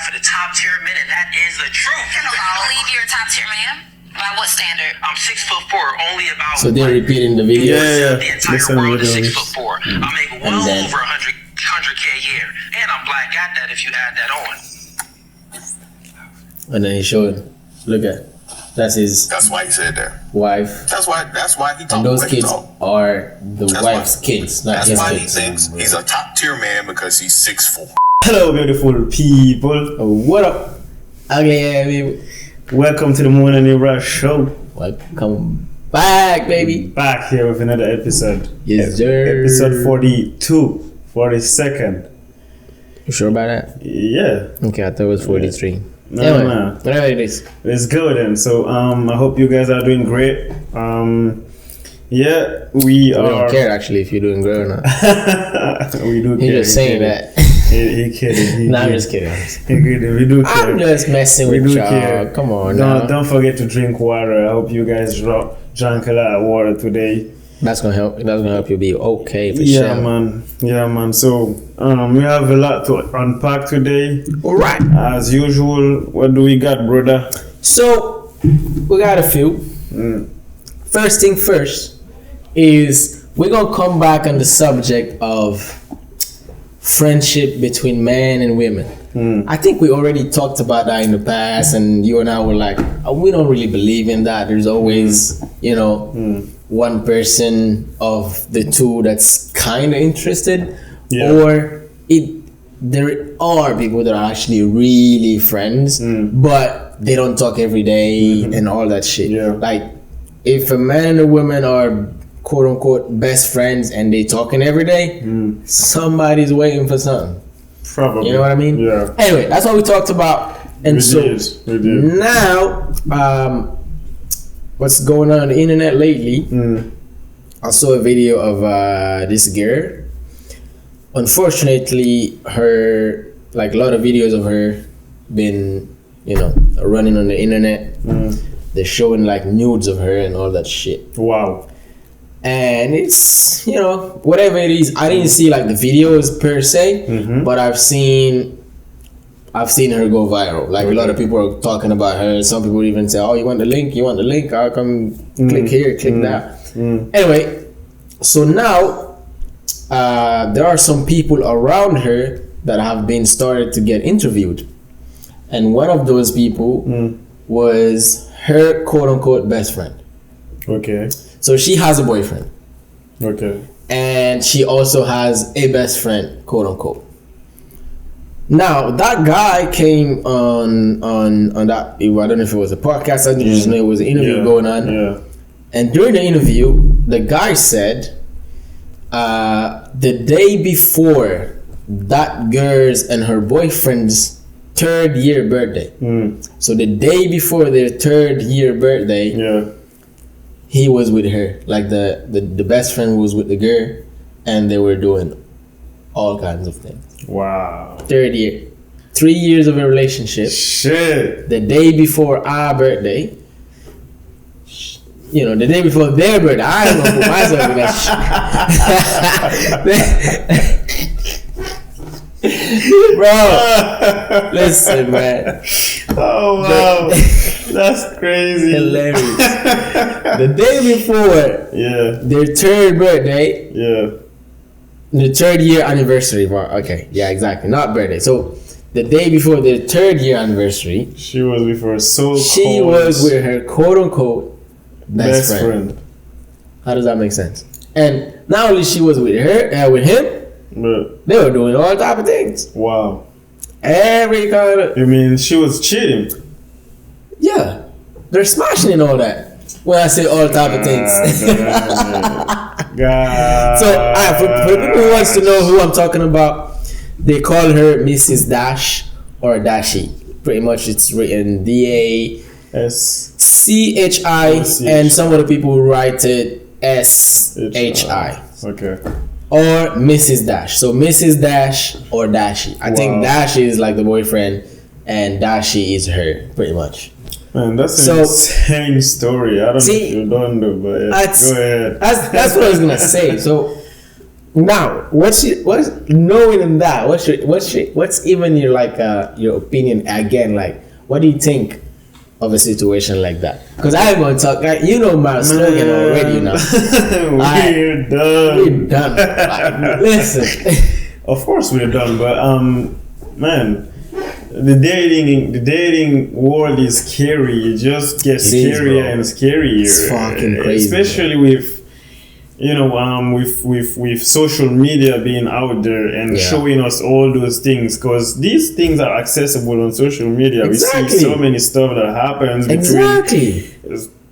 for the top tier men, and that is the truth. I believe you're a top tier man. By what standard? I'm 6'4", only about. So they're repeating the video. The entire world is 6'4". I make well over 100K a year, and I'm black at that. If you add that on. And then he showed. Look at. That's his. That's why he said that. Wife. That's why he talked. And those kids are the wife's kids, not his kids. That's why he thinks he's a top tier man because he's 6'4". Hello, beautiful people. What up? Ugly baby. Welcome to the Moun and Ibra show. Welcome back, baby. Back here with another episode. Yes, sir. Episode 42, 42nd. You sure about that? Yeah. Okay, I thought it was 43. No, anyway, no. whatever it is. Let's go then. So, I hope you guys are doing great. Yeah, we don't care actually if you're doing great or not. We do care. He's just saying that. He kidding. I'm just kidding. We do care. I'm just messing with y'all. Care. Come on Don't forget to drink water. I hope you guys drank a lot of water today. That's gonna help. That's gonna help you be okay for yeah, sure. Yeah, man. So, we have a lot to unpack today. All right. As usual, what do we got, brother? So, we got a few. First thing first is we're gonna come back on the subject of friendship between men and women. I think we already talked about that in the past, and you and I were like, oh, we don't really believe in that. There's always, one person of the two that's kind of interested, or there are people that are actually really friends, but they don't talk every day and all that shit. Yeah. Like, if a man and a woman are quote unquote best friends and they talking every day, somebody's waiting for something. Probably. You know what I mean? Yeah. Anyway, that's what we talked about. And we so did. now, what's going on the internet lately? I saw a video of this girl. Unfortunately, her, like, a lot of videos of her been, running on the internet. They're showing like nudes of her and all that shit. Wow. And it's, whatever it is. I didn't see like the videos per se, but I've seen her go viral. Like, a lot of people are talking about her. Some people even say, oh, you want the link? I'll come click here, click that. Anyway, so now there are some people around her that have been started to get interviewed. And one of those people was her quote-unquote best friend. Okay. So she has a boyfriend. Okay. And she also has a best friend, quote-unquote. Now, that guy came on that, I don't know if it was a podcast, I just know it was an interview going on. Yeah. And during the interview, the guy said the day before that girl's and her boyfriend's 3rd year birthday. So the day before their 3rd year birthday, he was with her. Like the best friend was with the girl, and they were doing all kinds of things. Wow. 3rd year. 3 years of a relationship. Shit. The day before our birthday. The day before their birthday. I don't know put myself in that shit. Bro, listen, man. Oh wow, that's crazy. Hilarious. The day before their 3rd birthday, the 3rd year anniversary. Okay, yeah, exactly. Not birthday. So the day before their 3rd year anniversary, she was with her She was with her quote unquote best friend. How does that make sense? And not only she was with her, with him. But they were doing all type of things. Wow. Every kind of... You mean she was cheating? Yeah. They're smashing and all that. When I say all type of things. God. So, for the people who wants to know who I'm talking about, they call her Mrs. Dash or Dashi. Pretty much it's written D-A-S-C-H-I, and some of the people write it S-H-I. Okay. Or Mrs. Dash. So Mrs. Dash or Dashi. I think Dashi is like the boyfriend and Dashi is her, pretty much. Man, that's an insane story. I don't know if you don't know, but go ahead. That's what I was gonna say. So Now, what's knowing that? What's even your your opinion again? Like, what do you think of a situation like that? Because I'm gonna talk. You know my slogan already now. We're done. We're done. Like, listen. Of course we're done, but man, the dating world is scary. It just gets scarier and scarier. It's fucking crazy, especially with with social media being out there and showing us all those things, because these things are accessible on social media. Exactly. We see so many stuff that happens between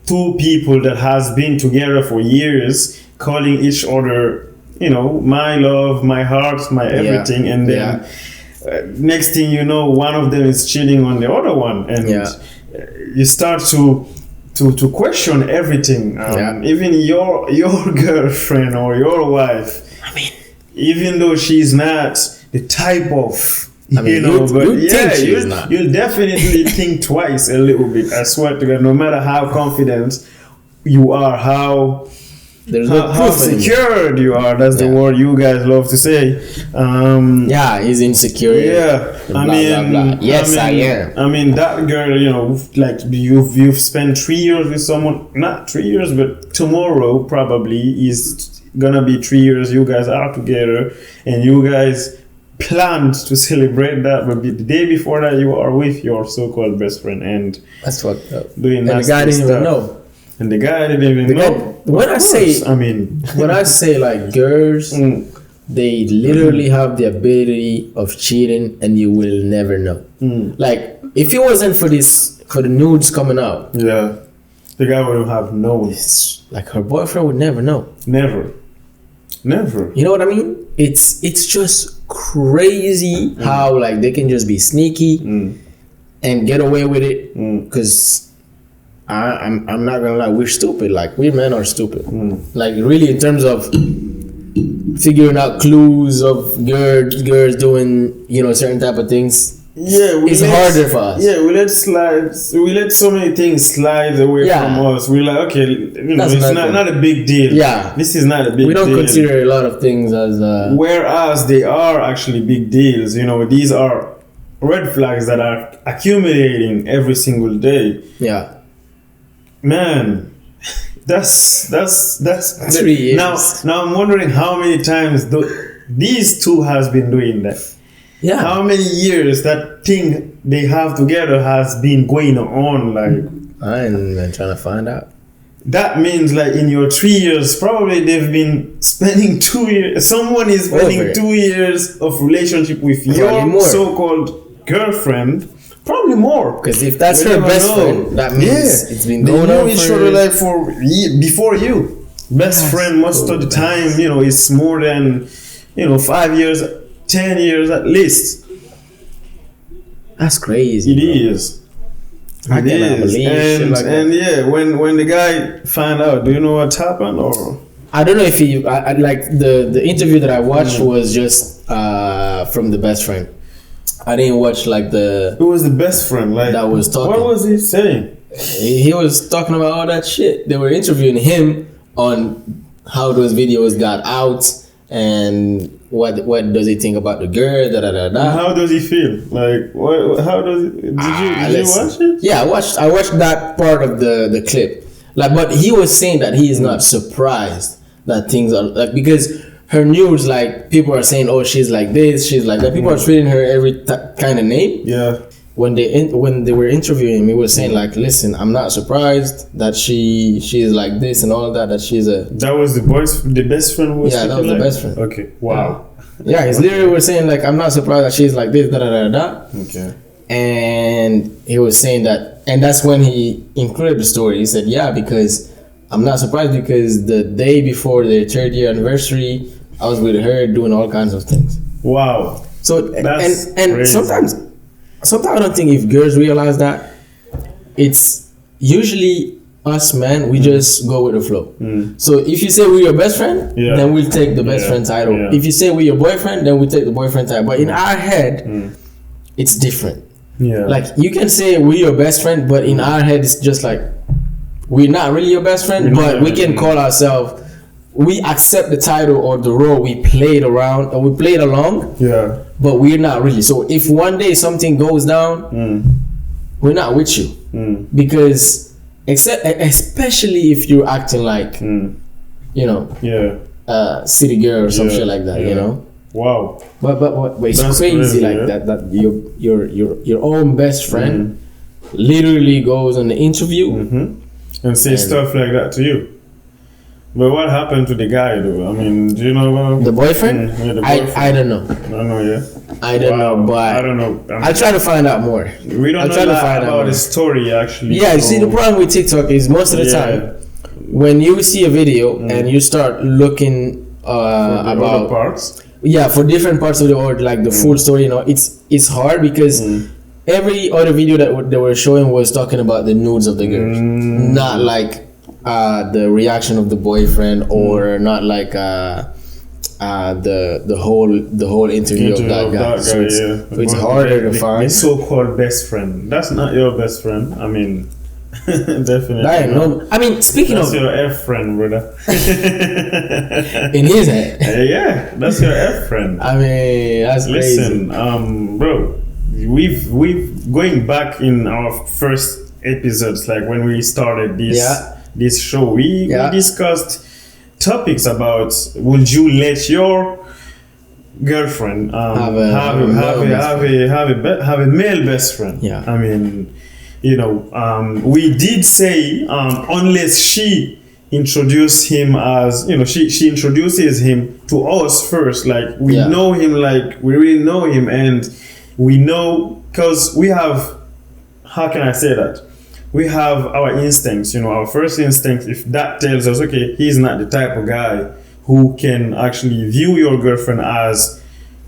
two people that has been together for years, calling each other, my love, my heart, my everything, and then next thing you know, one of them is cheating on the other one, and you start to question everything. Even your girlfriend or your wife, even though she's not the type of, you'll definitely think twice a little bit. I swear to God, no matter how confident you are, how secured you are, that's the word you guys love to say. He's insecure. Yes, I am. I mean, that girl, like you've spent 3 years with someone, not 3 years, but tomorrow probably is gonna be 3 years you guys are together, and you guys planned to celebrate that, but the day before that you are with your so-called best friend, and that's fucked up. Doing and the guy didn't even know. And the guy didn't even know. When I say like girls, they literally have the ability of cheating, and you will never know. Like, if it wasn't for the nudes coming out, the guy would have known. Like, her boyfriend would never know. Never. You know what I mean? It's just crazy how like they can just be sneaky and get away with it, because. I'm not gonna lie, we're stupid. Like, we men are stupid. Like, really, in terms of figuring out clues of girls doing certain type of things. It's harder for us. We let so many things slide away from us. We're like, okay, it's not a big deal. This is not a big deal. We don't consider a lot of things as whereas they are actually big deals. These are red flags that are accumulating every single day. Man, that's 3 years. Now I'm wondering how many times these two has been doing that. How many years that thing they have together has been going on? Like, I ain't even trying to find out. That means, like, in your 3 years, probably they've been spending 2 years. Someone is spending 2 years of relationship with your so-called girlfriend. Probably more. Because if that's her best friend, that means it's been going on. They know each other like before you. Best friend most of the time, it's more than 5 years, 10 years at least. That's crazy. It is. I cannot believe shit like that. And when the guy found out, do you know what happened? Or I don't know if he like the interview that I watched was just from the best friend. I didn't watch like who was the best friend, like, that was talking. What was he saying? He was talking about all that shit. They were interviewing him on how those videos got out and what does he think about the girl. And how does he feel? Like, what? How does? Did you watch it? Yeah, I watched that part of the clip. Like, but he was saying that he is not surprised that things are like, because her news, like, people are saying, oh, she's like this, she's like that. People are treating her every kind of name. Yeah. When they were interviewing him, he was saying, like, listen, I'm not surprised that she is like this and all that. That she's a. That was the best friend. Yeah, that was the best friend. Okay. Wow. Yeah, he's literally was saying, like, I'm not surprised that she's like this, Okay. And he was saying that, and that's when he included the story. He said, yeah, because I'm not surprised, because the day before their 3rd year anniversary, I was with her doing all kinds of things. Wow. So that's and crazy. sometimes I don't think if girls realize that, it's usually us men, we just go with the flow. So if you say we're your best friend, then we'll take the best friend title. If you say we're your boyfriend, then we take the boyfriend title. But in our head, it's different. Like, you can say we're your best friend, but in our head, it's just like, we're not really your best friend, but we can call ourselves we accept the title or the role we played around or we played along. Yeah. But we're not really. So if one day something goes down, we're not with you because especially if you're acting like you know city girl or some shit like that. You know. Wow. But it's That's crazy like yeah. that your own best friend literally goes on the interview and say stuff like that to you. But what happened to the guy though? I mean, do you know about the boyfriend? Yeah, the boyfriend. I don't know. I don't know, yeah. I don't know, but I don't know. I'll try to find out more. We don't I'll know try to that find out about more. the story actually. Yeah, you see, the problem with TikTok is most of the Yeah. time when you see a video and you start looking For the other about parts. for different parts of the world, like the full story, you know, it's hard because every other video that they were showing was talking about the nudes of the girls, not like the reaction of the boyfriend or not like the whole interview of that guy. So it's harder to find. The so-called best friend. That's not your best friend. I mean, definitely. That ain't no. I mean, speaking That's of your F friend, brother. in his head, Yeah, that's your F friend. I mean, that's Listen, crazy. bro, we've going back in our first episodes, like when we started this show, we discussed topics about would you let your girlfriend have a male best friend? Yeah. I mean, you know, we did say unless she introduced him as, you know, she introduces him to us first, like we know him, like we really know him, and we know because we have, how can I say that? We have our instincts, you know, our first instinct. If that tells us, okay, he's not the type of guy who can actually view your girlfriend as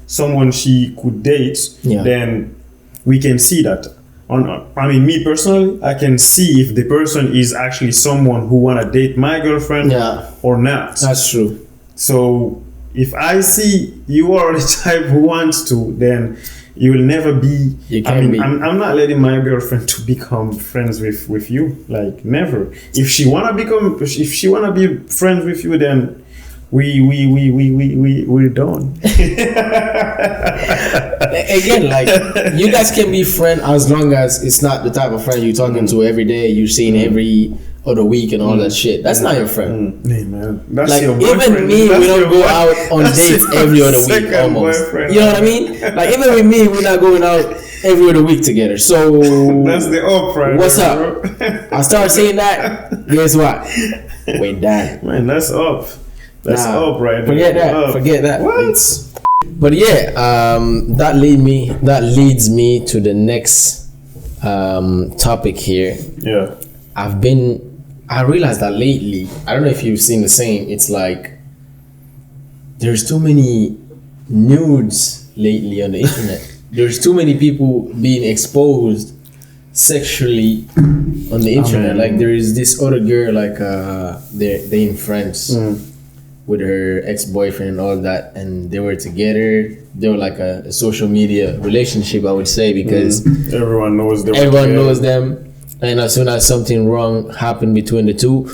someone she could date, then we can see that. I mean, me personally, I can see if the person is actually someone who wanna date my girlfriend or not. That's true. So if I see you are the type who wants to, then you will never be. I'm not letting my girlfriend to become friends with you. Like never. If she wanna be friends with you, then we're done. Again, like you guys can be friends as long as it's not the type of friend you're talking to every day, you're seeing every other week and all that shit. That's not your friend. Hey man, that's like your boyfriend. even me, we don't go out on dates every other week almost. Boyfriend. You know what I mean? Like even with me, we're not going out every other week together. So that's the up right. What's there, up? Bro. I start saying that. Guess what? We're done. Man, that's up. That's up right Forget there. that. Forget that. What? But yeah, that leads me to the next topic here. Yeah. I realized that lately, I don't know if you've seen the same, it's like there's too many nudes lately on the internet. There's too many people being exposed sexually on the internet. Like there is this other girl, like they're in France with her ex-boyfriend and all that, and they were together. They were like a social media relationship, I would say, because everyone knows them. Everyone knows them. And as soon as something wrong happened between the two,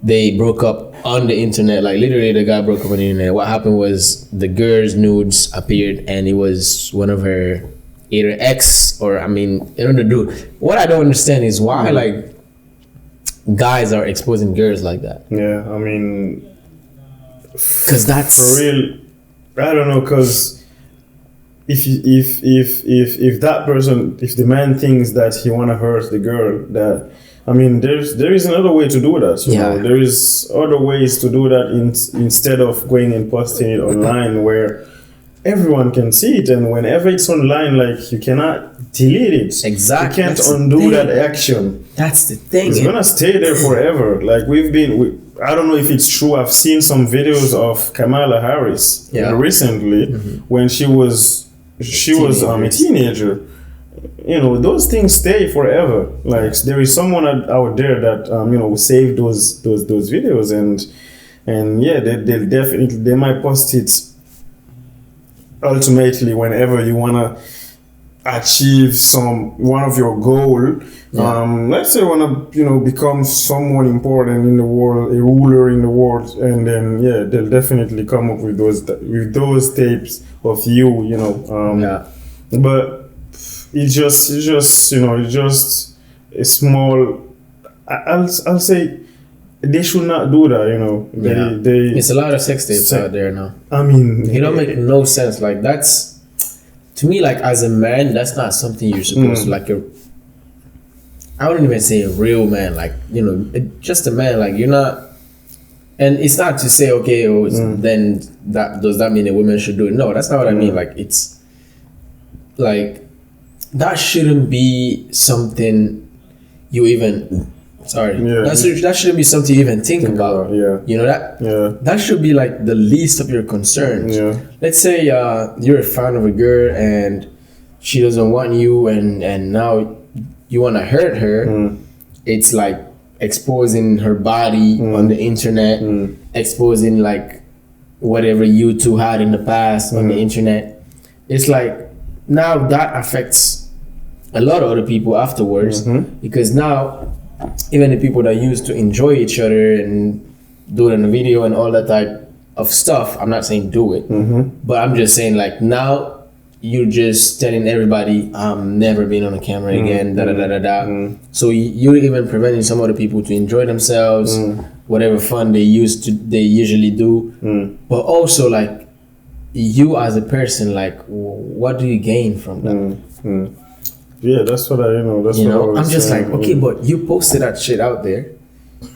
they broke up on the internet. Like literally, the guy broke up on the internet. What happened was the girl's nudes appeared, and it was one of her either ex or another dude. What I don't understand is why like guys are exposing girls like that. Yeah, I mean, because that's for real. I don't know, because if that person, if the man thinks that he wanna hurt the girl, that there is another way to do that. You know? There is other ways to do that instead of going and posting it online where everyone can see it, and whenever it's online, like you cannot delete it. Exactly. You can't undo that action. That's the thing. It's gonna stay there forever. Like I don't know if it's true. I've seen some videos of Kamala Harris recently when she was a teenager. You know, those things stay forever. Like there is someone out there that will save those videos, and yeah, they'll definitely, they might post it ultimately whenever you wanna achieve one of your goal. Let's say you want to become someone important in the world, a ruler in the world, and then they'll definitely come up with those tapes of you. But it's just a small. I'll say they should not do that. It's a lot of sex tapes out there now. I mean, it don't make no sense. Like that's. To me, like as a man, that's not something you're supposed to like. I wouldn't even say a real man, like just a man. Like you're not, and it's not to say okay, then does that mean a woman should do it? No, that's not what I mean. Like it's like that shouldn't be something you even. Sorry, that shouldn't be something you even think about. That should be like the least of your concerns. Let's say you're a fan of a girl and she doesn't want you, and now you want to hurt her. It's like exposing her body on the internet, exposing like whatever you two had in the past on the internet. It's like now that affects a lot of other people afterwards, because now even the people that used to enjoy each other and do it in a video and all that type of stuff, I'm not saying do it, but I'm just saying like now you're just telling everybody I'm never being on a camera again, So you're even preventing some other people to enjoy themselves, whatever fun they usually do, but also like you as a person, like what do you gain from that? Yeah, that's what I I'm just saying. Like, okay, but you posted that shit out there.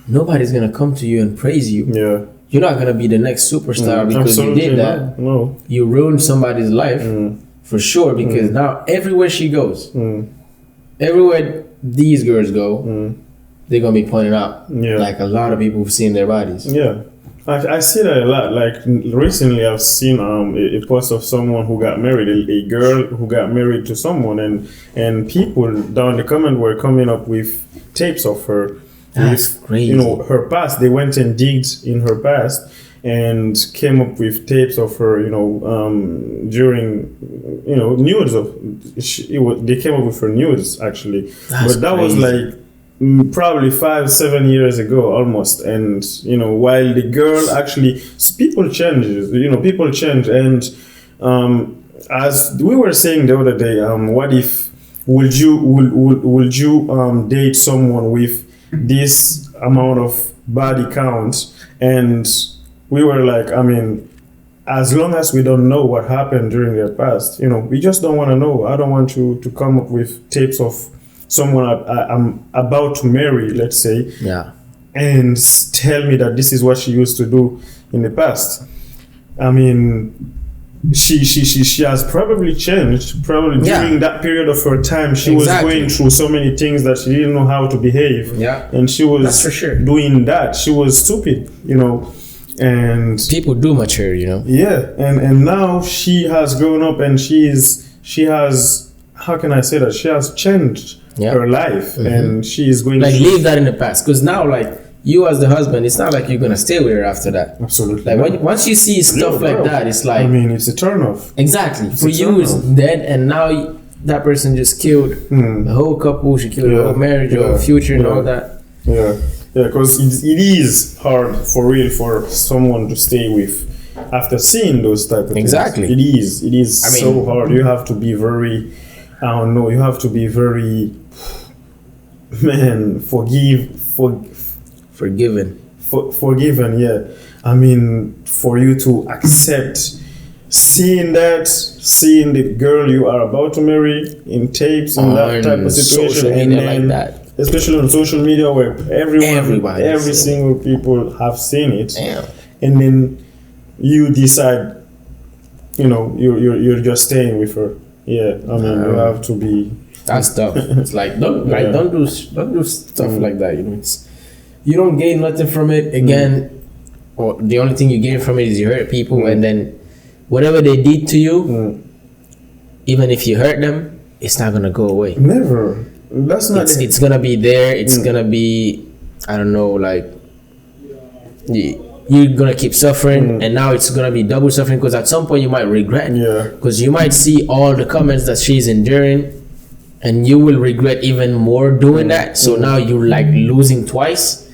Nobody's gonna come to you and praise you. Yeah. You're not gonna be the next superstar because you did that. No. You ruined somebody's life for sure, because now everywhere she goes, everywhere these girls go, they're gonna be pointing out like a lot of people who've seen their bodies. Yeah. I see that a lot. Like recently, I've seen a post of someone who got married, a girl who got married to someone, and people down the comment were coming up with tapes of her. That's crazy. Her past. They went and digged in her past and came up with tapes of her. During nudes of. They came up with her nudes actually, but that was like. Probably 5-7 years ago almost, and while the girl actually people change, and as we were saying the other day, what if would you date someone with this amount of body count? And we were like, I mean, as long as we don't know what happened during their past, we just don't want to know. I don't want you to come up with tapes of someone I'm about to marry, let's say, and tell me that this is what she used to do in the past. I mean, she has probably changed. Probably during that period of her time, she was going through so many things that she didn't know how to behave. And she was that's for sure. doing that. She was stupid, and people do mature, and now she has grown up, and she has, how can I say that, she has changed her life, and she is going like to leave that in the past, because now like you as the husband, it's not like you're gonna stay with her after that. Absolutely. Like once you see stuff like that, it's like, I mean, it's a turn off. Exactly. For you, it's dead, and now that person just killed the whole couple. She killed the whole marriage, or future, and all that. Because it is hard for real for someone to stay with after seeing those type of things. It is so hard. You have to be very, I don't know, you have to be very, man, forgiven. I mean, for you to accept seeing the girl you are about to marry in tapes and that type of situation, and then like that. Especially on social media where every single people have seen it. And then you decide, you're just staying with her. You have to be. That's tough. It's like don't do stuff like that. You don't gain nothing from it. Again, or the only thing you gain from it is you hurt people, and then whatever they did to you, even if you hurt them, it's not gonna go away. Never. That's not. It's gonna be there. It's gonna be, I don't know, like you're gonna keep suffering, and now it's gonna be double suffering because at some point you might regret. Yeah. Because you might see all the comments that she's enduring, and you will regret even more doing that. So now you're like losing twice.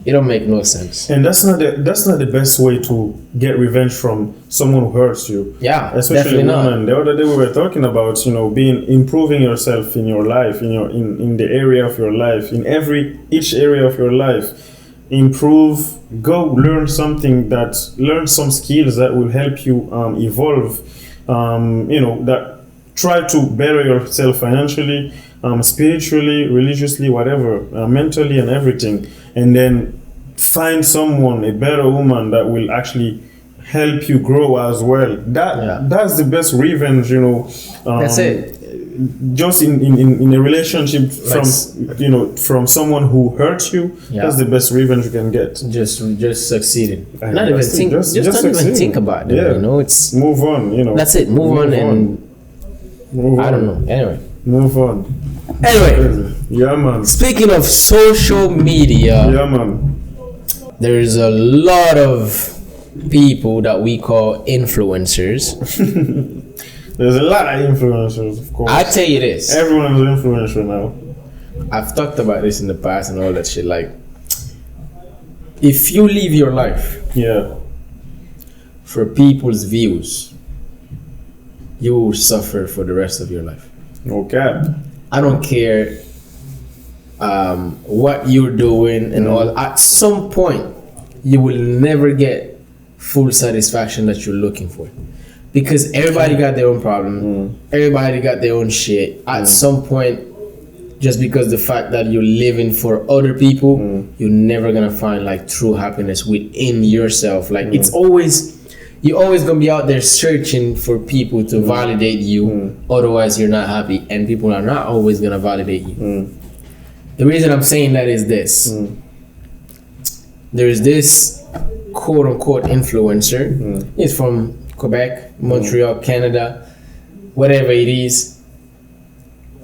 It don't make no sense. And that's not the best way to get revenge from someone who hurts you. Yeah, Especially definitely women. The other day we were talking about, improving yourself in your life, in the area of your life, in each area of your life. Improve, go learn some skills that will help you evolve. That try to better yourself financially, spiritually, religiously, whatever, mentally and everything. And then find someone, a better woman that will actually help you grow as well. That's the best revenge, That's it. Just in a relationship from someone who hurts you. Yeah. That's the best revenge you can get. Just succeeding. And Not even that's it. think. Just don't succeed. even think about it. Yeah. It's Move on. That's it. Move on and Move on. I don't know. Anyway. Move on. Anyway. Yeah, man. Speaking of social media, Yeah, man. there's a lot of people that we call influencers. There's a lot of influencers, of course. I tell you this. Everyone is an influencer now. I've talked about this in the past and all that shit. Like, if you live your life Yeah. for people's views, you will suffer for the rest of your life. No cap. I don't care what you're doing and all. At some point, you will never get full satisfaction that you're looking for, because everybody got their own problem. Everybody got their own shit. At some point, just because the fact that you're living for other people, you're never gonna find like true happiness within yourself. Like you're always gonna be out there searching for people to validate you. Otherwise, you're not happy, and people are not always gonna validate you. The reason I'm saying that is this: there's this quote unquote influencer. He's from Quebec, Montreal, Canada, whatever it is.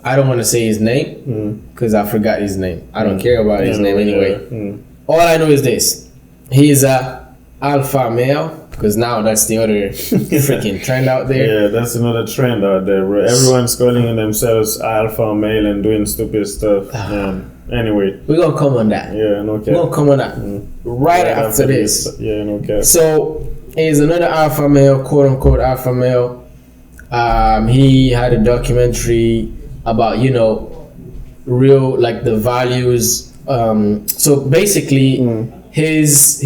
I don't want to say his name because I forgot his name. I don't care about his name anyway. All I know is this: he's a alpha male, because now that's the other freaking trend out there. Yeah, that's another trend out there, bro. Everyone's calling themselves alpha male and doing stupid stuff. Anyway, We're gonna come on that. yeah, no We're cap. gonna come on that right after this. Yeah, no cap. So he's another alpha male, quote unquote alpha male. He had a documentary about real, like, the values. So basically, his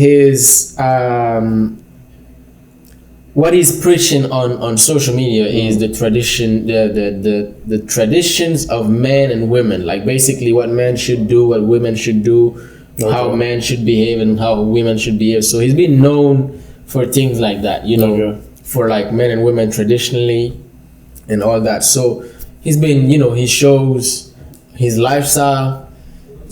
what he's preaching on social media is the tradition, the traditions of men and women. Like, basically what men should do, what women should do, how men should behave and how women should behave. So he's been known for things like that, for like men and women traditionally and all that. So he's been, he shows his lifestyle,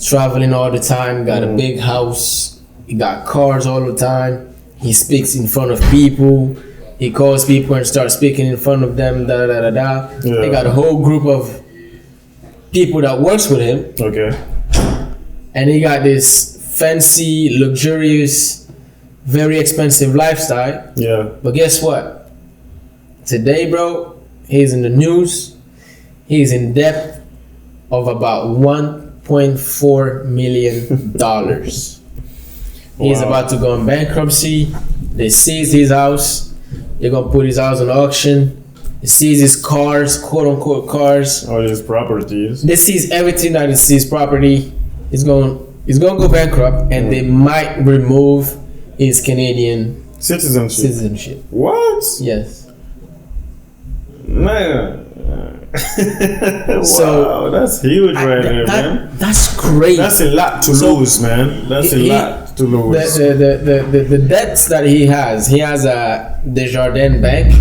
traveling all the time, got a big house, he got cars all the time, he speaks in front of people, he calls people and starts speaking in front of them, They got a whole group of people that works with him. Okay. And he got this fancy, luxurious, very expensive lifestyle. Yeah. But guess what? Today, bro, he's in the news. He's in debt of about $1.4 million. He's about to go in bankruptcy. They seized his house. They're gonna put his house on auction. They seize his cars, quote unquote cars. All his properties. They seize everything that is his property. He's gonna go bankrupt, and they might remove his Canadian citizenship. What? Yes. Man. Wow, So, that's huge right there, man. That's great. That's a lot to lose, man. That's a lot to lose. The debts that he has a Desjardins Bank,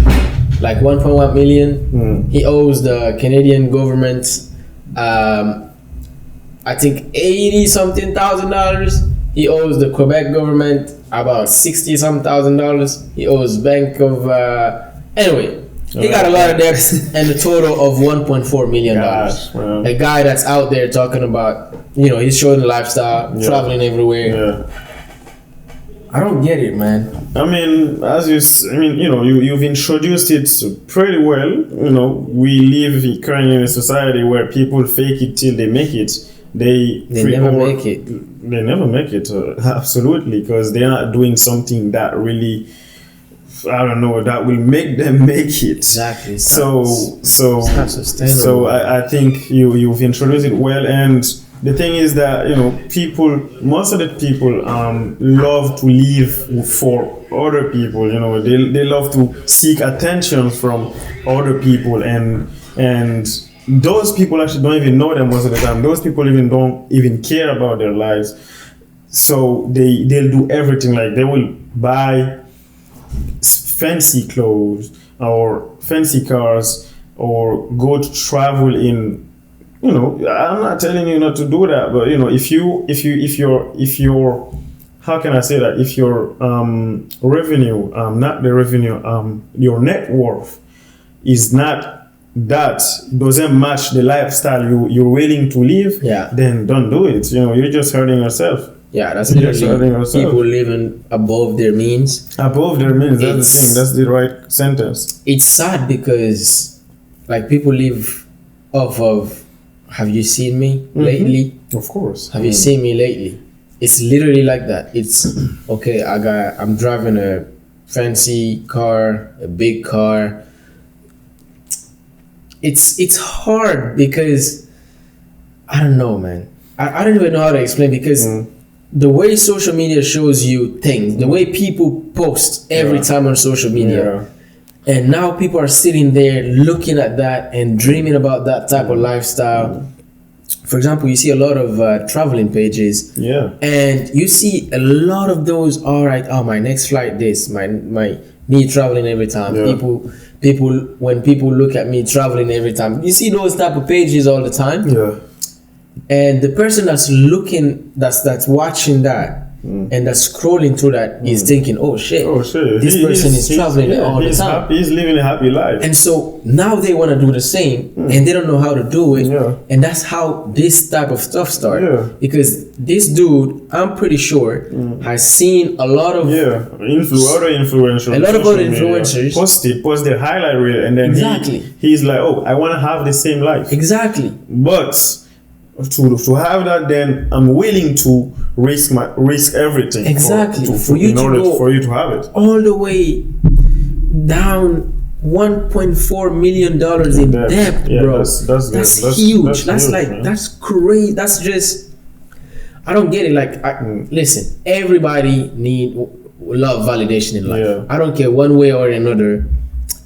like 1.1 million. He owes the Canadian government, I think $80,000. He owes the Quebec government about $60,000. He owes Bank of anyway. He got a lot of debts and a total of $1.4 million. Gosh, man. A guy that's out there talking about, he's showing the lifestyle, traveling everywhere. Yeah. I don't get it, man. I mean, you've introduced it pretty well. You know, we live currently in a society where people fake it till they make it. They never make it. They never make it. Absolutely, because they're not doing something that really, I don't know, that will make them make it. Exactly. So it's not sustainable. So I think you've introduced it well, and the thing is that most of the people love to live for other people. You know, they love to seek attention from other people, and those people actually don't even know them most of the time. Those people don't even care about their lives, so they'll do everything. Like they will buy fancy clothes or fancy cars or go to travel in. You know, I'm not telling you not to do that, but you know, if your how can I say that? If your revenue, not the revenue, your net worth is not doesn't match the lifestyle you're willing to live, then don't do it. You know, you're just hurting yourself. Yeah, that's literally people living above their means. Above their means, that's the thing. That's the right sentence. It's sad because, like, people live off of. Have you seen me lately? Of course. Have you seen me lately? It's literally like that. It's okay. I'm driving a fancy car, a big car. It's hard because I don't know, man. I don't even know how to explain because the way social media shows you things, the way people post every time on social media. And now people are sitting there looking at that and dreaming about that type of lifestyle. For example, you see a lot of traveling pages. Yeah. And you see a lot of those, all right, my next flight this, my me traveling every time. Yeah. People when people look at me traveling every time. You see those type of pages all the time. Yeah. And the person that's looking, that's watching that, and that's scrolling through that is thinking, oh shit, this person is traveling all the time. He's living a happy life. And so now they want to do the same, and they don't know how to do it. And that's how this type of stuff started. Because this dude, I'm pretty sure, has seen a lot of other influencers. A lot of other influencers post their highlight reel, and then he's like, oh, I want to have the same life. Exactly. But to have that, then I'm willing to risk everything. Exactly. For you to have it. All the way down $1.4 million in debt, bro. That's huge. That's crazy. That's just, I don't get it. Like, listen, everybody love validation in life. I don't care one way or another.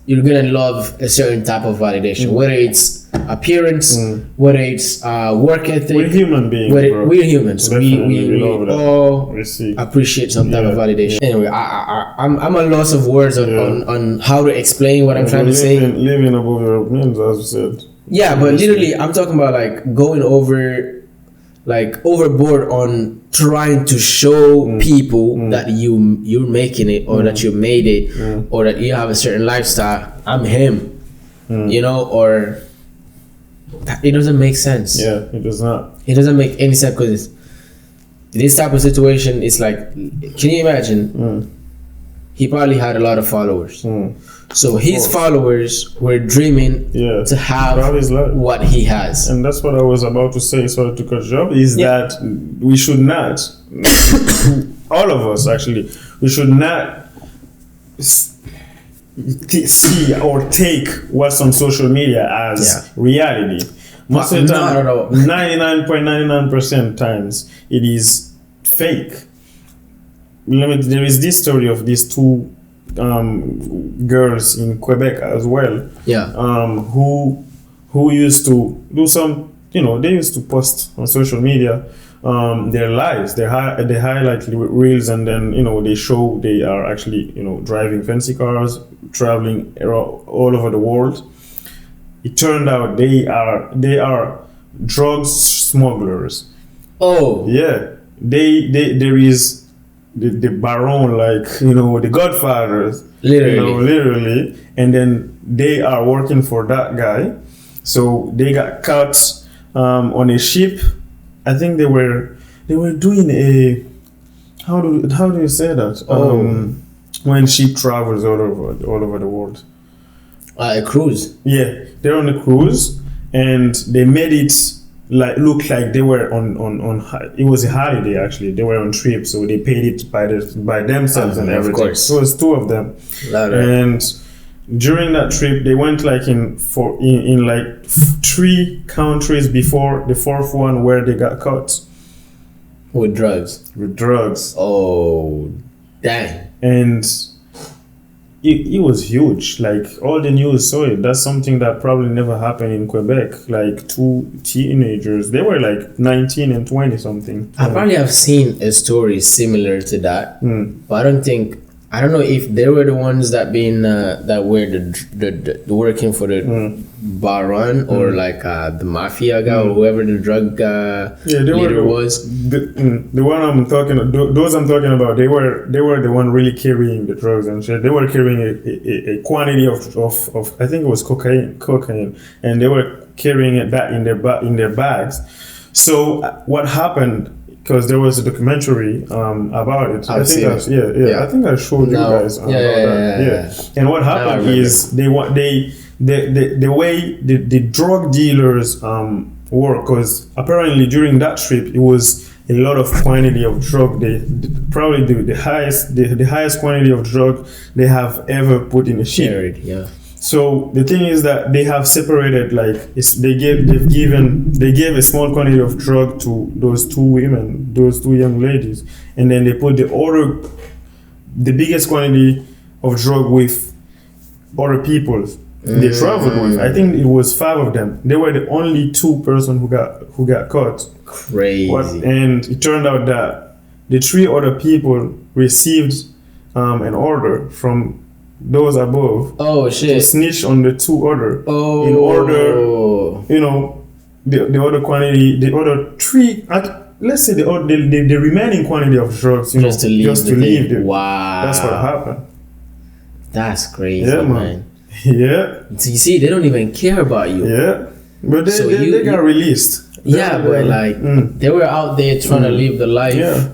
You're gonna love a certain type of validation, whether it's appearance, whether it's work ethic. We're human beings. We're humans. We all appreciate some type of validation. Anyway, I'm at a loss of words on how to explain what I'm trying to say. Living above your means, as you said. Yeah, but literally, I'm talking about like going overboard on trying to show people that you're making it, or that you made it, or that you have a certain lifestyle. I'm him, you know, or it doesn't make sense. Yeah, it does not. It doesn't make any sense because this type of situation is like, can you imagine? He probably had a lot of followers. So his followers were dreaming to have what he has. And that's what I was about to say, sorry to cut you off, is that we should not, all of us actually, we should not see or take what's on social media as reality. Most of the time, 99.99% times, it is fake. There is this story of these two girls in Quebec as well. Who used to do some, they used to post on social media their lives, they highlight reels, and then they show they are actually driving fancy cars, traveling all over the world. It turned out they are drug smugglers. Oh yeah, there is the Baron, the Godfathers, literally, and then they are working for that guy. So they got caught on a ship. I think they were doing how do you say that? When she travels all over the world. A cruise. Yeah, they're on a cruise, and they made it look like they were on it was a holiday. Actually, they were on trip, so they paid it by themselves and everything. Of course. So it's two of them, Louder. and during that trip they went like in 3 countries before the fourth one where they got caught With drugs. Oh, dang. And it was huge. Like all the news saw it. That's something that probably never happened in Quebec. Like 2 teenagers, they were like 19 and 20 something. I probably have seen a story similar to that, but I don't know if they were the ones that were the working for the baron or like the mafia guy or whoever the drug leader was. The one I'm talking, those I'm talking about, they were the one really carrying the drugs and shit. They were carrying a quantity of I think it was cocaine, and they were carrying that in their bags. So what happened? Because there was a documentary about it. I think I showed you guys about that. Yeah. And what happened is the way the drug dealers work, because apparently during that trip it was a lot of quantity of drug. Probably the highest quantity of drug they have ever put in a ship. Yeah. So the thing is that they have separated, like they gave a small quantity of drug to those 2 young ladies, and then they put the biggest quantity of drug with other people they traveled with. I think it was 5 of them. They were the only 2 person who got caught. Crazy. And it turned out that the 3 other people received an order from those above to snitch on the 2 other in order, the other quantity, the other 3, let's say the remaining quantity of drugs, just to leave. Wow, that's what happened. That's crazy, man. Yeah. So you see, they don't even care about you. Yeah, but they got released. Yeah, but like they were out there trying to live the life. Yeah.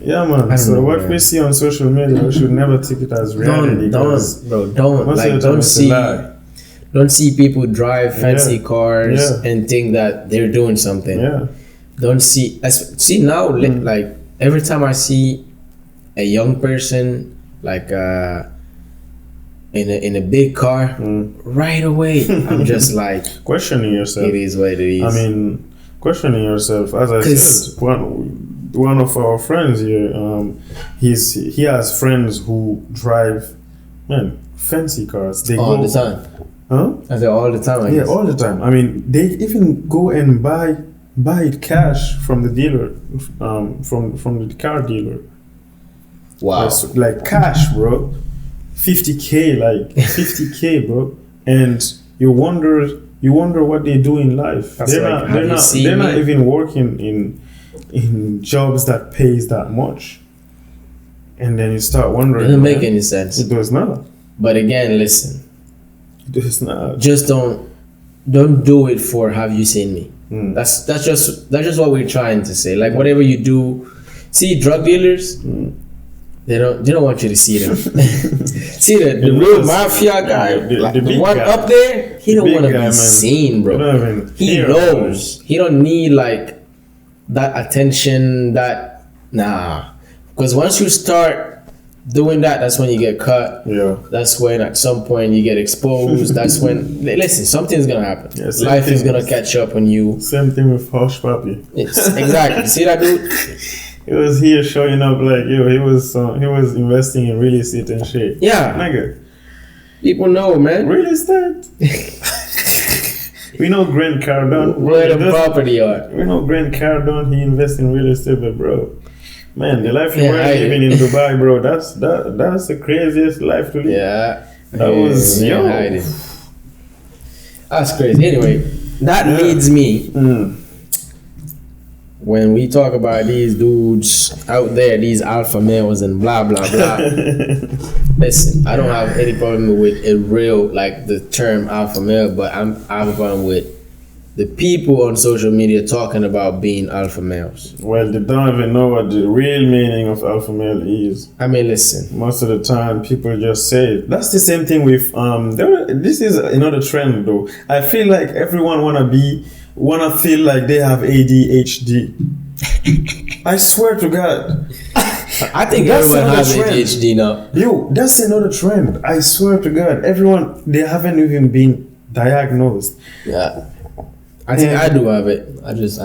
Yeah, man. So what we see on social media, we should never take it as reality. Don't see people drive fancy cars and think that they're doing something. Yeah. Don't see now. Like every time I see a young person like in a big car, right away I'm just like questioning yourself. It is what it is. I mean, questioning yourself. As I said, one of our friends here, he has friends who drive, fancy cars. They all go the time. Huh? I say all the time. Yeah, all the time. I mean, they even go and buy it cash from the dealer, from the car dealer. Wow. Like cash, bro. 50K, bro. And you wonder what they do in life. They're not even working in jobs that pays that much. And then you start wondering. It doesn't make any sense. It does not. But again, listen. It does not. Just don't do it for have you seen me. That's just what we're trying to say. Like whatever you do, see drug dealers, they don't want you to see them. See the real mafia guy, the one guy up there, he don't want to be seen, bro. He knows. He don't need like that attention, because once you start doing that, that's when you get cut. Yeah. That's when at some point you get exposed. That's when listen, something's gonna happen. Yeah, life is gonna catch up on you. Same thing with Hush Papi. Exactly. See that dude? He was here showing up like he was investing in real estate and shit. Yeah, nigga. People know, man. Real estate. We know Grant Cardone. Where the property are. We know Grant Cardone. He invests in real estate, but bro, man, the life you were living in Dubai, bro, that's the craziest life to live. Yeah, that was That's crazy. Anyway, that leads me. When we talk about these dudes out there, these alpha males and blah blah blah. Listen, I don't have any problem with a real, like the term alpha male, but I have a problem with the people on social media talking about being alpha males. Well, they don't even know what the real meaning of alpha male is. I mean, listen. Most of the time, people just say it. That's the same thing with this is another trend though. I feel like everyone wanna feel like they have ADHD. I swear to God. I think That's everyone another has trend. ADHD now. Yo, that's another trend. I swear to God, everyone, they haven't even been diagnosed. Yeah. I think I do have it. I'm just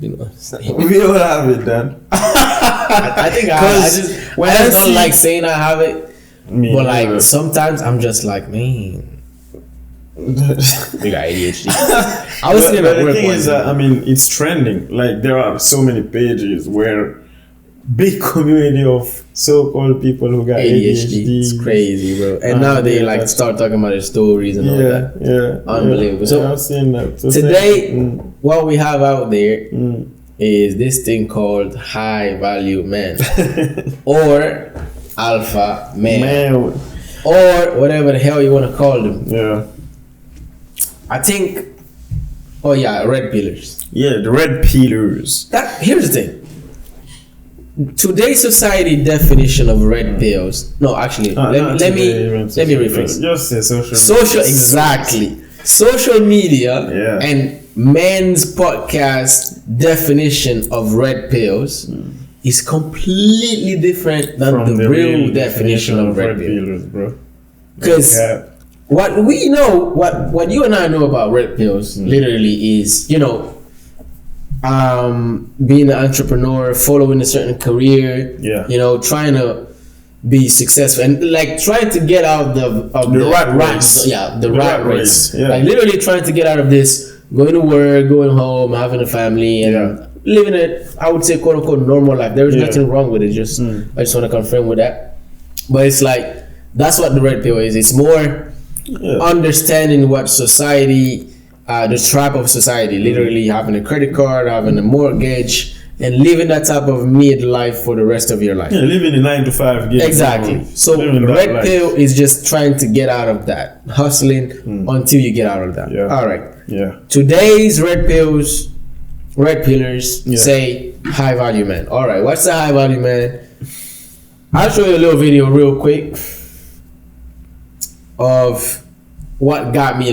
being honest. We all have it, then. I think I just don't like saying I have it. But like sometimes I'm just like, man, we got ADHD. I was thinking but at the work thing one is, time. I mean, it's trending. Like there are so many pages where big community of so-called people who got ADHD. It's crazy, bro. And now they like start talking about their stories and all that. Yeah, Unbelievable. Yeah, So I've seen that. So today, what we have out there is this thing called high value men or alpha male or whatever the hell you want to call them. Yeah. I think, red pillars. Yeah, the red pillars. Here's the thing. Today's society definition of red pills. No, actually, let me rephrase. Just say Social, exactly. Social media and men's podcast definition of red pills is completely different than from the real definition of red pillars, bro. Because what we know, what you and I know about red pills, literally is, being an entrepreneur, following a certain career, trying to be successful and like trying to get out of the rat race. The rat race. Yeah. Like literally trying to get out of this, going to work, going home, having a family, and living it, I would say, quote unquote, normal life. There is nothing wrong with it. I just want to confirm with that. But it's like that's what the red pill is. It's more understanding what society. The trap of society, literally having a credit card, having a mortgage, and living that type of midlife for the rest of your life. Yeah, living the 9 to 5 game. Exactly. So red pill is just trying to get out of that, hustling until you get out of that. Yeah. All right. Yeah. Today's red pillars say high value man. All right. What's the high value man? I'll show you a little video real quick of what got me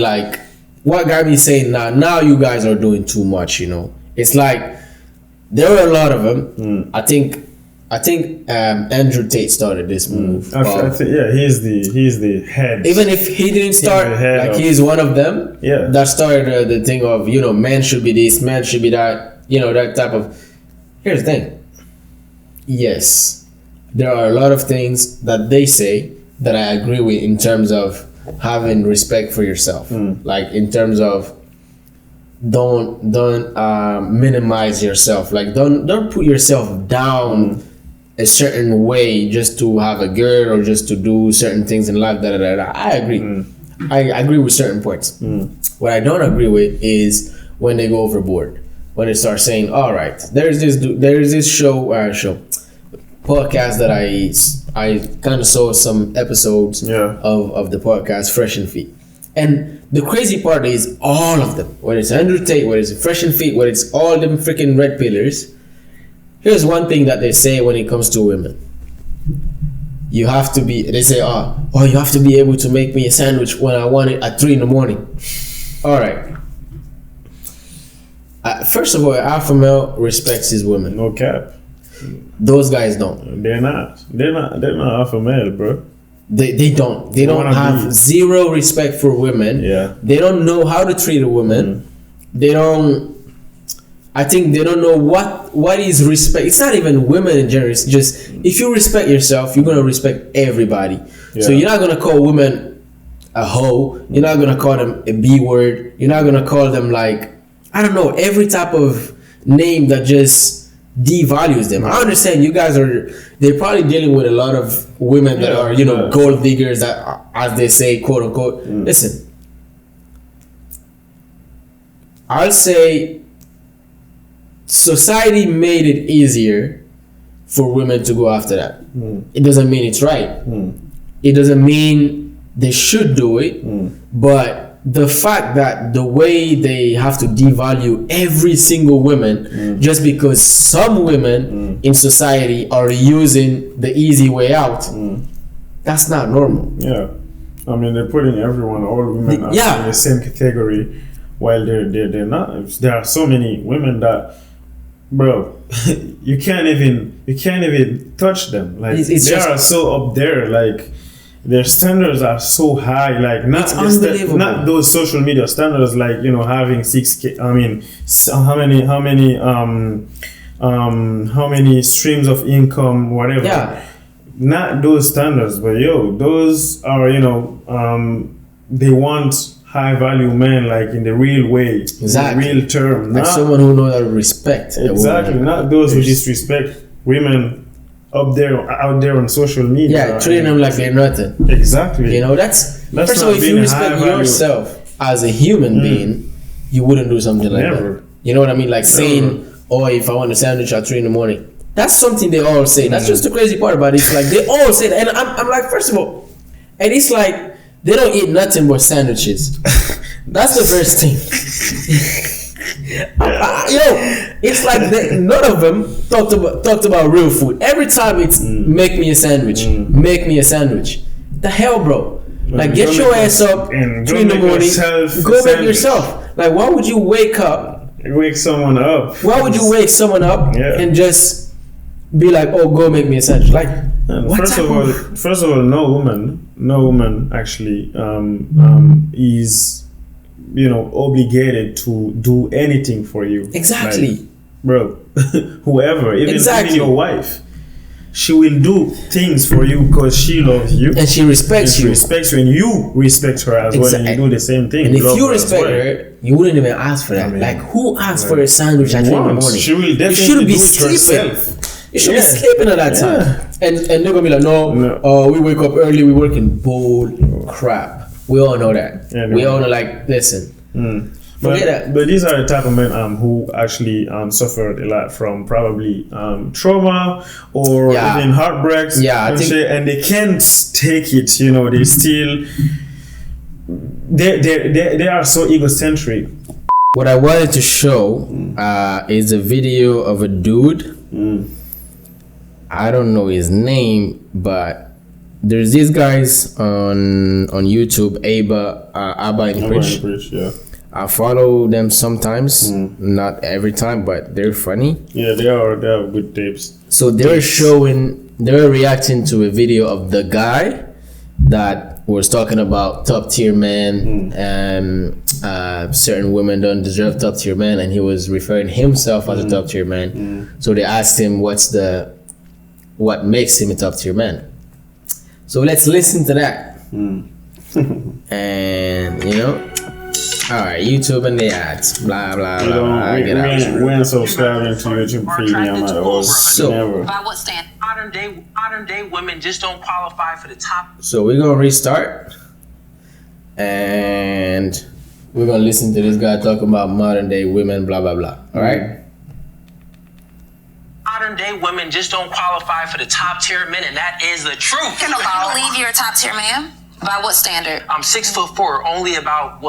saying now you guys are doing too much, It's like there were a lot of them. I think Andrew Tate started this move. I think, he's the head. Even if he didn't start, he's one of them. Yeah. That started the thing of, man should be this, man should be that, that type of. Here's the thing. Yes, there are a lot of things that they say that I agree with in terms of having respect for yourself, like in terms of don't minimize yourself, like don't put yourself down a certain way just to have a girl or just to do certain things in life. I agree. I agree with certain points. What I don't agree with is when they go overboard, when they start saying, all right, there's this show podcast that I kind of saw some episodes of the podcast Fresh and Fit. And the crazy part is all of them, whether it's Andrew Tate, whether it's Fresh and Fit, whether it's all them freaking red pillars, here's one thing that they say when it comes to women. You have to be, they say, you have to be able to make me a sandwich when I want it at 3 in the morning. All right. First of all, alpha male respects his women. No cap. Those guys don't. They're not alpha male, bro. They don't. They don't have zero respect for women. Yeah. They don't know how to treat a woman. They don't. I think they don't know what is respect. It's not even women in general. It's just if you respect yourself, you're gonna respect everybody. Yeah. So you're not gonna call women a hoe. You're not gonna call them a B word. You're not gonna call them like, I don't know, every type of name that just devalues them. I understand you guys they're probably dealing with a lot of women that are, gold diggers, that, as they say, quote unquote. Listen, I'll say society made it easier for women to go after that. It doesn't mean it's right. It doesn't mean they should do it, but the fact that the way they have to devalue every single woman just because some women in society are using the easy way out, that's not normal. Yeah, I mean they're putting everyone, all women, in the same category, while they're not. There are so many women that, bro, you can't even touch them. Like they are so up there, like. Their standards are so high, like not those social media standards, like having 6K. I mean, how many streams of income, whatever. Yeah. Not those standards, but those are they want high value men, like in the real way, exactly, in the real term, like someone who knows how to respect. Exactly, not those who disrespect women. Out there on social media, treating them like they're nothing. Exactly. That's first of all, if you respect yourself as a human being, you wouldn't do something like that. You know what I mean? Like saying, "Oh, if I want a sandwich at 3 a.m," that's something they all say. That's just the crazy part about it. It's like they all say that, and I'm like, first of all, and it's like they don't eat nothing but sandwiches. That's the first thing. It's like none of them talked about real food. Every time it's make me a sandwich, make me a sandwich. The hell, bro! Like get your ass up 3 in the morning, go make yourself. Like why would you wake someone up? Why would you wake someone up and just be like, oh, go make me a sandwich? Like first of all, no woman actually is obligated to do anything for you. Exactly. Like, bro, whoever, even your wife, she will do things for you because she loves you. And she respects you. And you respect her as well, and you do the same thing. And if you respect her, you wouldn't even ask for that. I mean, like, who asks for a sandwich at 3 in the morning? She will definitely you should be do it sleeping. herself. You should be sleeping at that time. And they're going to be like, no, we wake up early, we work in bull crap. We all know that. Yeah, we all know, like, listen. Forget that. But these are the type of men who actually suffered a lot from probably trauma or even heartbreaks. Yeah, and they can't take it. They still they are so egocentric. What I wanted to show is a video of a dude. I don't know his name, but there's these guys on YouTube, Abba and Preach. Yeah. I follow them sometimes, not every time, but they're funny. Yeah, they have good tapes. So they were reacting to a video of the guy that was talking about top tier men and certain women don't deserve top tier men, and he was referring himself as a top tier man. So they asked him what makes him a top tier man. So let's listen to that. And all right, YouTube and the ads, blah blah blah. We ain't subscribing to YouTube Premium at all. So by what standard? Modern day women just don't qualify for the top. So we're gonna restart, and we're gonna listen to this guy talking about modern day women, blah blah blah. All right. Modern day women just don't qualify for the top tier men, and that is the truth. Can you believe you're a top tier man? By what standard? I'm 6'4", only about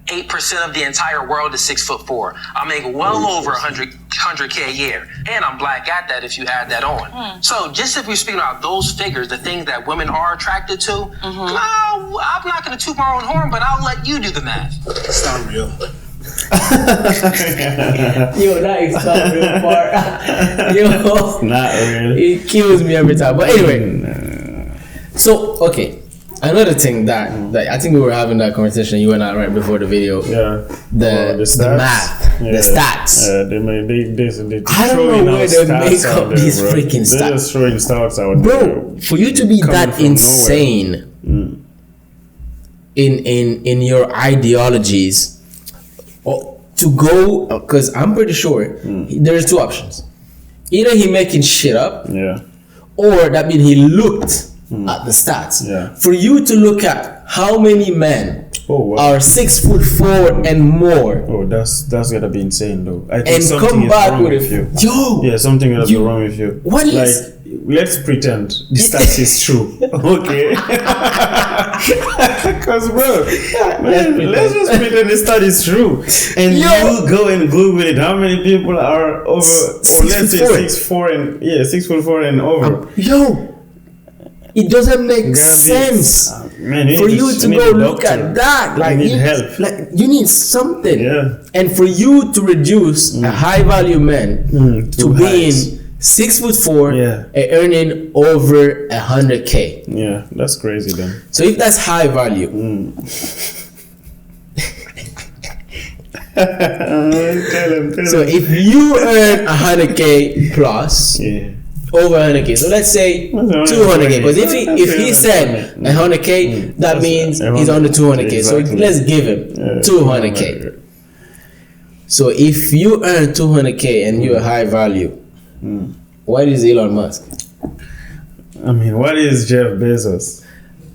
8% of the entire world is 6'4". I make well over 100K a year, and I'm black at that if you add that on. So just if we're speaking about those figures, the things that women are attracted to, no, I'm not going to toot my own horn, but I'll let you do the math. It's not real. Yo, that is not real part. It's not real. It kills me every time. But anyway, so okay. Another thing that I think we were having that conversation, you and I, right before the video. Yeah. The math, the stats. They I don't know where they make up these freaking stats. They're just throwing stats out bro, for you to be that insane in your ideologies, to go, because I'm pretty sure there's two options. Either he making shit up, or that means he looked at the stats. For you to look at how many men are 6'4" and more. That's gotta be insane though. I think and something come is back wrong with you. Yo, something gotta be wrong with you. What is? let's pretend the stats is true. Okay. Because, bro, man, let's just pretend the stat is true. And you go and Google it. How many people are over, let's say 6'4" and 6'4" and over? It doesn't make sense man, for you to go look at that. Like, you need help. Like, you need something. Yeah. And for you to reduce a high value man to being 6'4" and earning over 100K. Yeah, that's crazy then. So if that's high value, tell him. so if you earn 100K plus, over 100K, so let's say 200K, because if he said 100K, that means he's on the 200K. So let's give him 200K. So if you earn 200K and you're high value, what is Elon Musk? I mean, what is Jeff Bezos?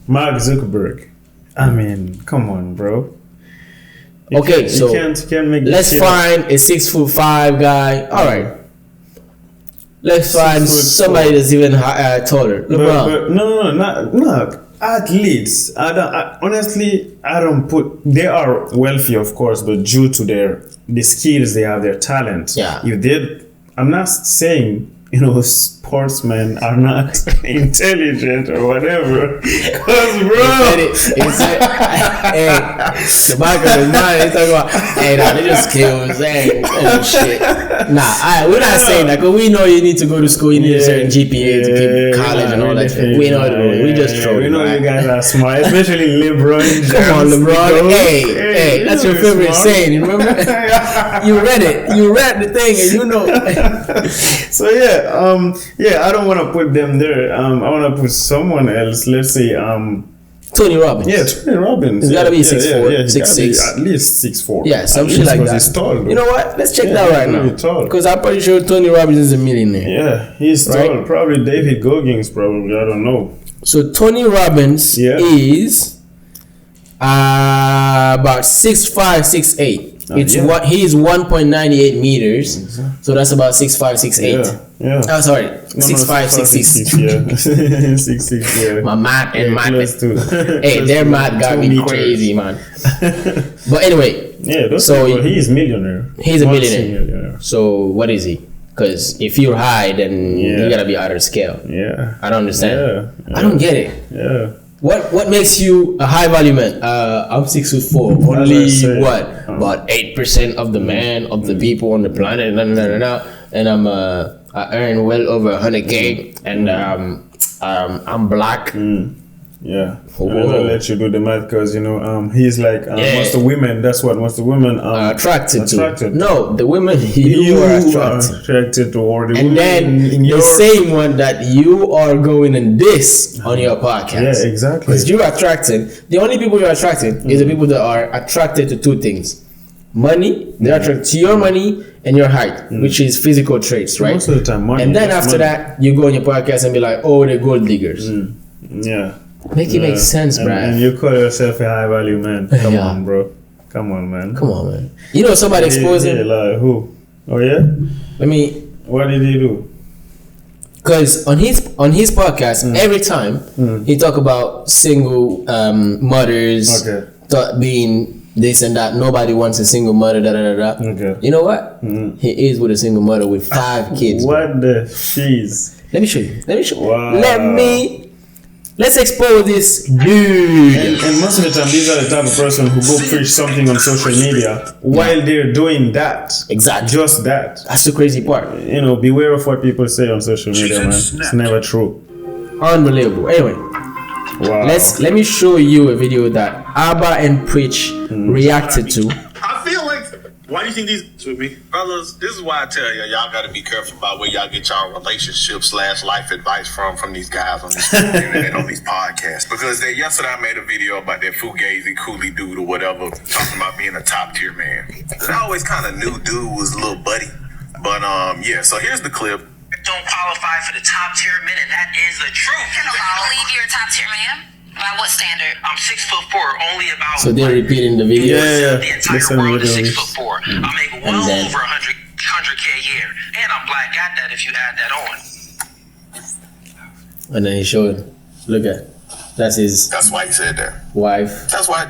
Mark Zuckerberg? I mean, come on, bro. You can't make let's find a 6'5" guy. All right. Let's find somebody that's even taller. LeBron. No. Athletes. Honestly, I don't put. They are wealthy, of course, but due to the skills they have, their talent. Yeah. I'm not saying sportsmen are not intelligent or whatever. Cause bro, hey, the background is mine. They talking about, hey, nah, they just killed saying, oh shit. Nah, we're not saying that, because we know you need to go to school. You need a certain GPA to keep college and all that shit. We know it. We just trolling. We know right? you guys are smart, especially LeBron. Come on, LeBron. Hey, that's your favorite saying. Remember? You read it. You read the thing, and you know. So I don't want to put them there. I want to put someone else. Let's say Tony Robbins. Yeah, Tony Robbins. He's gotta be 6'4", Yeah, 6'6". at least 6'4". Yeah, some shit like that. He's tall, you know what? Let's check that right now. Because I'm pretty sure Tony Robbins is a millionaire. Yeah, he's tall. Probably David Goggins. Probably, I don't know. So Tony Robbins is about 6'5", 6'8". He's 1.98 meters, so that's about 6'5", 6'8". Yeah. Oh, sorry, 6'5", 6'6". Yeah, 6'6". Yeah. My math and math. Hey, hey, their math got me crazy, man. But anyway, so he's millionaire. He's a millionaire. So what is he? Because if you're high, then you gotta be out of scale. Yeah. I don't understand. Yeah. I don't get it. Yeah. What makes you a high value man? I'm 6'4". Only about 8% of the man of the people on the planet. And I earn well over 100K, and I'm black. Yeah, I'm gonna let you do the math, because he's like most of women. That's what most of women are attracted to. No, the women you are attracted to, or the and women then the same one that you are going and diss on your podcast. Yeah, exactly. Because you're attracting. The only people you're attracting is the people that are attracted to two things: money. They're attracted to your money and your height, which is physical traits, right? Most of the time, money. And then after that, you go on your podcast and be like, "Oh, they're gold diggers." Yeah. Make it make sense, bro. And you call yourself a high value man. Come on, bro. Come on, man. You know somebody exposed him? Like, who? Oh, yeah? What did he do? Because on his podcast, every time he talk about single mothers, being this and that. Nobody wants a single mother. Okay. You know what? He is with a single mother with 5 kids. What the cheese? Let me show you. Wow. Let's expose this dude. And most of the time, these are the type of person who go preach something on social media while they're doing that. Exactly. Just that. That's the crazy part. Beware of what people say on social media, man. It's never true. Unbelievable. Anyway, let me show you a video that Abba and Preach reacted to. I feel like, why do you think these with me? Fellas, this is why I tell y'all gotta be careful about where y'all get y'all relationship/life advice from these guys on this internet, on these podcasts. Because yesterday I made a video about that Fugazi Coolie dude or whatever, talking about being a top tier man. I always kind of knew dude was a little buddy. But so here's the clip. Don't qualify for the top tier men, and that is the truth. Can you believe you're a top tier man? By what standard? I'm 6'4", only about. So they're repeating the video. The entire world is 6'4". I make well over 100K a year, and I'm black at that. If you add that on. And then he showed, look at, that's his That's why he said that. wife. That's why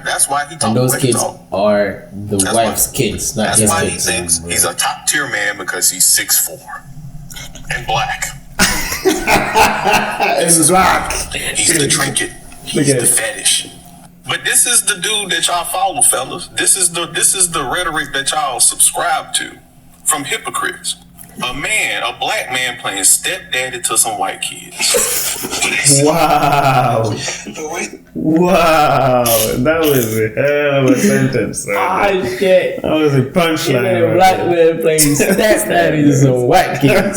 he talked. And those the way he kids talk. are the That's wife's why- kids, not That's his why kids. he thinks he's a top tier man because he's 6'4" and black. It's rock. He's the trinket. He's the fetish. But this is the dude that y'all follow, fellas. This is the rhetoric that y'all subscribe to from hypocrites. A black man playing stepdaddy to some white kids. Wow. Wow. That was a hell of a sentence. Ah, shit. That was a punchline. A black man playing stepdaddy to some white kids.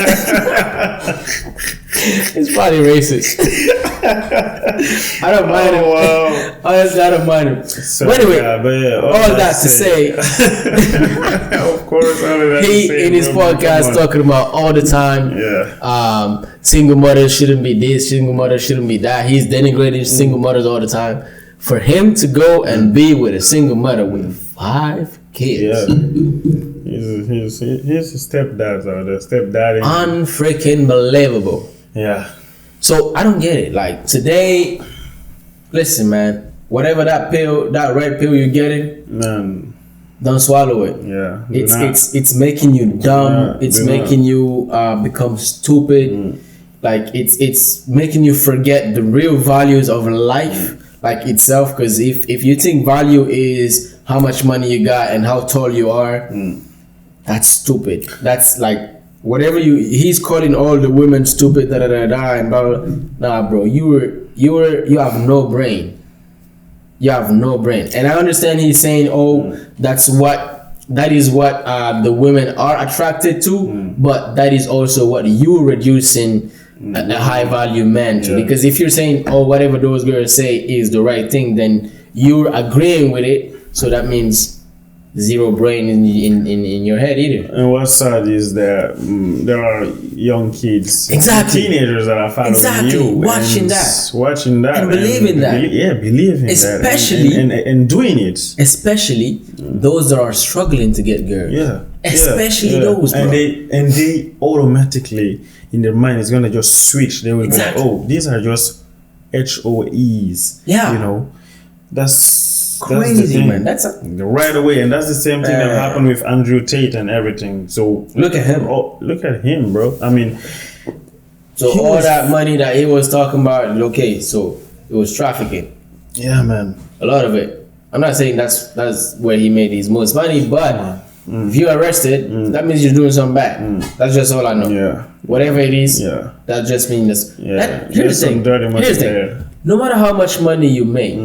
It's probably racist. I don't mind him. Wow. Honestly, I don't mind him. So, But anyway, yeah, but yeah, all that to say, of course, all of that to he say, in his bro, podcast come on. talking about all the time. Yeah. Single mothers shouldn't be this, single mothers shouldn't be that. He's denigrating single mothers all the time. For him to go and be with a single mother with 5 kids, Yeah. He's stepdads out there. Stepdaddy. unfreaking believable. Yeah. So I don't get it. Like today, listen, man. Whatever that red pill you're getting, Man. don't swallow it. Yeah. It's making you dumb. Yeah, it's do making you become stupid. Like it's making you forget the real values of life, like itself. Because if you think value is how much money you got and how tall you are, that's stupid. That's like whatever he's calling all the women stupid, and blah, blah, blah. Nah, bro, you have no brain. You have no brain. And I understand he's saying, that is what the women are attracted to, but that is also what you're reducing a high value man to. Yeah. Because if you're saying, whatever those girls say is the right thing, then you're agreeing with it. So that means zero brain in your head either. And what's sad is that there are young kids, teenagers that are following you, watching that, and believing that, believing especially that, and doing it. Especially those that are struggling to get girls. Especially those, bro. And they automatically in their mind is gonna just switch. They will be like, oh, these are just HOEs. Yeah, you know, that's crazy, man. That's right away, and that's the same thing that happened with Andrew Tate and everything. So look at him. Look at him, bro. I mean, so all that money that he was talking about, okay, so it was trafficking. Yeah, man. A lot of it. I'm not saying that's where he made his most money, but if you're arrested, that means you're doing something bad. That's just all I know. Yeah. Whatever it is, that just means here's the thing. Here's the thing. No matter how much money you make,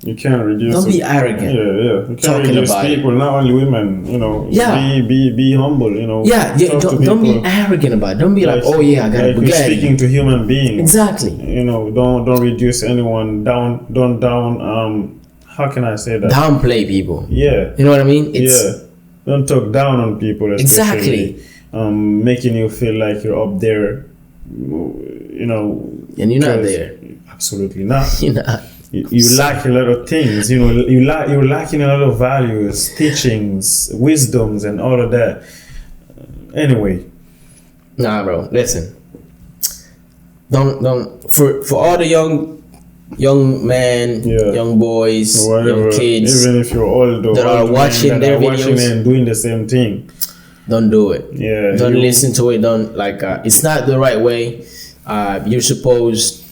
you can't reduce. Don't be arrogant. Yeah. You can't reduce people, not only women. You know. Yeah. Be humble. You know. Yeah. Don't be arrogant about it. Don't be like, oh yeah, I got a Bugatti. You're speaking to human beings. Exactly. You know. Don't reduce anyone down. Don't down. How can I say that? Downplay people. Yeah. You know what I mean? It's, Don't talk down on people. Exactly. Making you feel like you're up there. You know. And you're not there. Absolutely not. You're not. You lack a lot of things, you know. You're lacking a lot of values, teachings, wisdoms, and all of that. Anyway, nah, bro. Listen, don't for all the young men, young boys, young kids, even if you're old, that are watching their videos and doing the same thing. Don't do it. Yeah. Don't listen to it. Don't like. It's not the right way. You're supposed.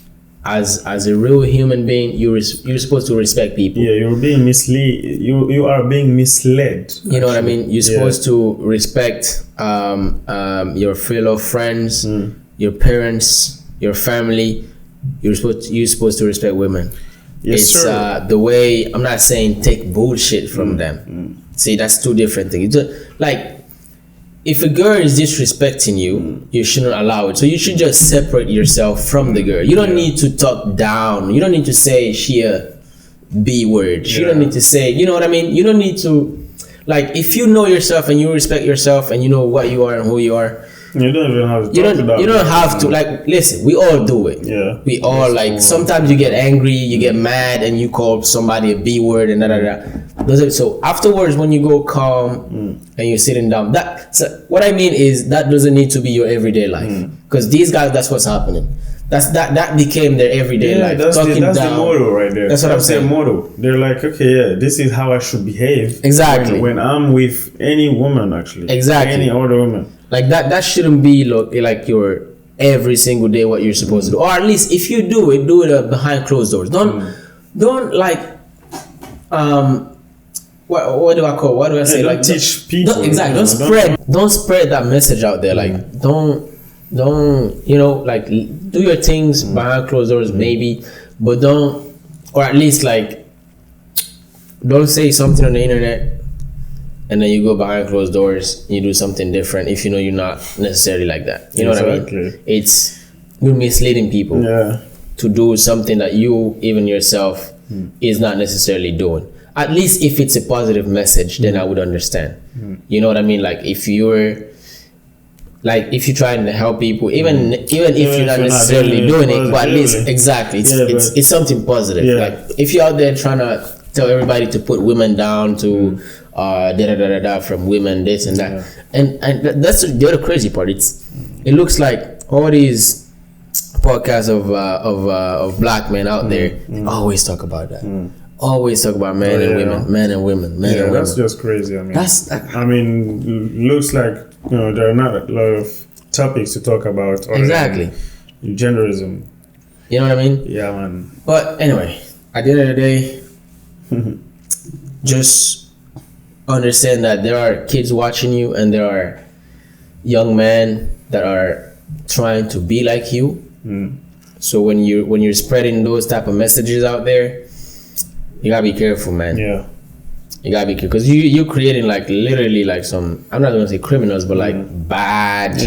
As a real human being, you're supposed to respect people. Yeah, you're being misled. You are being misled. You know what I mean? You're supposed to respect your fellow friends, your parents, your family. You're supposed to respect women. Yes, sir. The way, I'm not saying take bullshit from them. See, that's two different things. Like, if a girl is disrespecting you, you shouldn't allow it. So you should just separate yourself from the girl. You don't need to talk down. You don't need to say she a B word. You don't need to say, you know what I mean? You don't need to, like, if you know yourself and you respect yourself and you know what you are and who you are, you don't even have to talk about it. You don't have to, like, listen, we all do it. Yeah. We all, like, sometimes you get angry, you get mad, and you call somebody a B word and da. So afterwards, when you go calm and you're sitting down, what I mean is that doesn't need to be your everyday life. Because these guys, that's what's happening. that became their everyday life. That's Talking the down. motto right there. That's what I'm their saying. motto. They're like, okay, yeah, this is how I should behave. Exactly. When I'm with any woman, actually. Exactly. Any other woman. Like that shouldn't be like your every single day what you're supposed to do. Or at least if you do it behind closed doors. Don't like what do I call? What do I say? Don't like teach people. Exactly. Don't spread that message out there. Like don't like do your things behind closed doors maybe, but don't, or at least like don't say something on the internet and then you go behind closed doors and you do something different if you know you're not necessarily like that. You know what I mean? You're misleading people to do something that you even yourself is not necessarily doing. At least if it's a positive message, then I would understand. You know what I mean? Like if you're trying to help people, even if you're not necessarily doing it, but at least it's something positive. Yeah. Like if you're out there trying to tell everybody to put women down, to from women, this and that, and that's the other crazy part. It looks like all these podcasts of black men out there always talk about that. Always talk about men and women. That's just crazy. I mean, looks like there are not a lot of topics to talk about. Exactly. Genderism. You know what I mean? Yeah, man. But anyway, at the end of the day, just understand that there are kids watching you, and there are young men that are trying to be like you. So when you're spreading those type of messages out there, you gotta be careful, man. Yeah. You gotta be careful because you're creating like literally like some, I'm not gonna say criminals, but like bad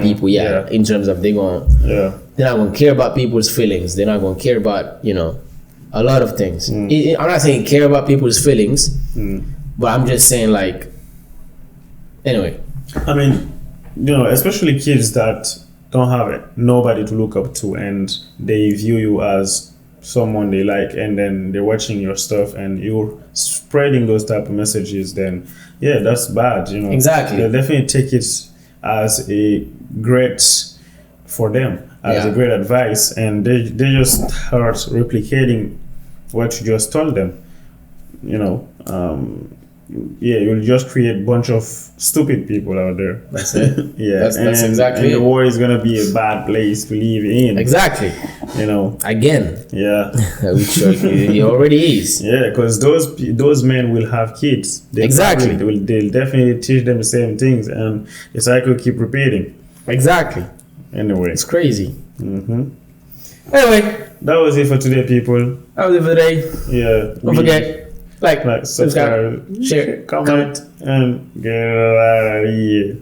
people. Yeah. In terms of they're not gonna care about people's feelings. They're not gonna care about a lot of things. I'm not saying care about people's feelings, but I'm just saying like. Anyway. I mean, especially kids that don't have nobody to look up to, and they view you as someone they like, and then they're watching your stuff and you're spreading those type of messages, then that's bad. Exactly. They definitely take it as a great for them, as a great advice, and they just start replicating what you just told them. You'll just create a bunch of stupid people out there. That's it. That's exactly. And the world is gonna be a bad place to live in. Exactly. Again. Yeah. Which it already is. Yeah, because those men will have kids. They'll definitely teach them the same things, and the cycle keep repeating. Exactly. Anyway, it's crazy. Anyway, that was it for today, people. That was it for today. Yeah. Don't forget. Like, subscribe, share, comment, and get out of here.